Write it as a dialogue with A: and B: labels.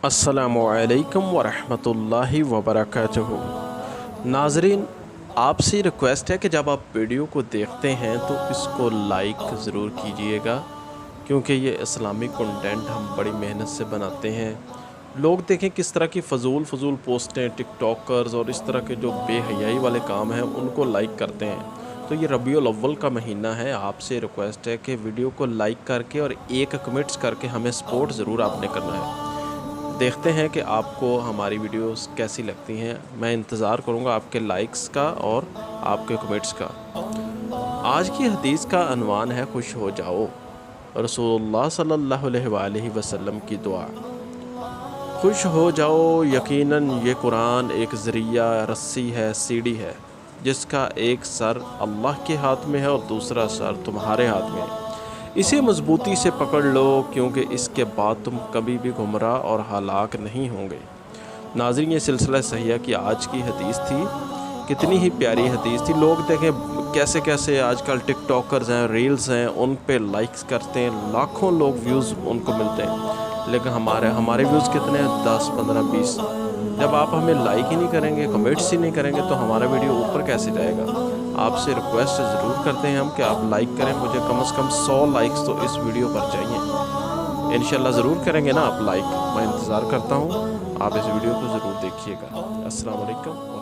A: अस्सलामुअलैकुम वरहमतुल्लाहि वबरकातुहू। नाज़रीन, आपसे रिक्वेस्ट है कि जब आप वीडियो को देखते हैं तो इसको लाइक ज़रूर कीजिएगा, क्योंकि ये इस्लामिक कंटेंट हम बड़ी मेहनत से बनाते हैं। लोग देखें किस तरह की फ़जूल पोस्टें टिकटॉकर्स और इस तरह के जो बेहयाई वाले काम हैं उनको लाइक करते हैं। तो ये रबीउल अव्वल का महीना है, आपसे रिक्वेस्ट है कि वीडियो को लाइक करके और एक कमेंट्स करके हमें सपोर्ट ज़रूर आपने करना है। देखते हैं कि आपको हमारी वीडियोस कैसी लगती हैं। मैं इंतज़ार करूंगा आपके लाइक्स का और आपके कमेंट्स का। आज की हदीस का अनवान है खुश हो जाओ, रसूलुल्लाह सल्लल्लाहु अलैहि वसल्लम की दुआ। खुश हो जाओ, यकीनन ये कुरान एक ज़रिया रस्सी है, सीढ़ी है, जिसका एक सर अल्लाह के हाथ में है और दूसरा सर तुम्हारे हाथ में है। इसे मजबूती से पकड़ लो, क्योंकि इसके बाद तुम कभी भी गुमराह और हलाक नहीं होंगे। नाज़रीन, ये सिलसिला सहिया की आज की हदीस थी। कितनी ही प्यारी हदीस थी। लोग देखें कैसे कैसे आजकल टिकटॉकर्स हैं, रील्स हैं, उन पे लाइक्स करते हैं, लाखों लोग व्यूज़ उनको मिलते हैं, लेकिन हमारे व्यूज़ कितने हैं? 10, 15, 20। जब आप हमें लाइक ही नहीं करेंगे, कमेंट्स ही नहीं करेंगे, तो हमारा वीडियो ऊपर कैसे जाएगा? आपसे रिक्वेस्ट ज़रूर करते हैं हम कि आप लाइक करें। मुझे कम से कम 100 लाइक्स तो इस वीडियो पर चाहिए। इंशाल्लाह ज़रूर करेंगे ना आप लाइक। मैं इंतज़ार करता हूँ, आप इस वीडियो को ज़रूर देखिएगा। अस्सलाम वालेकुम।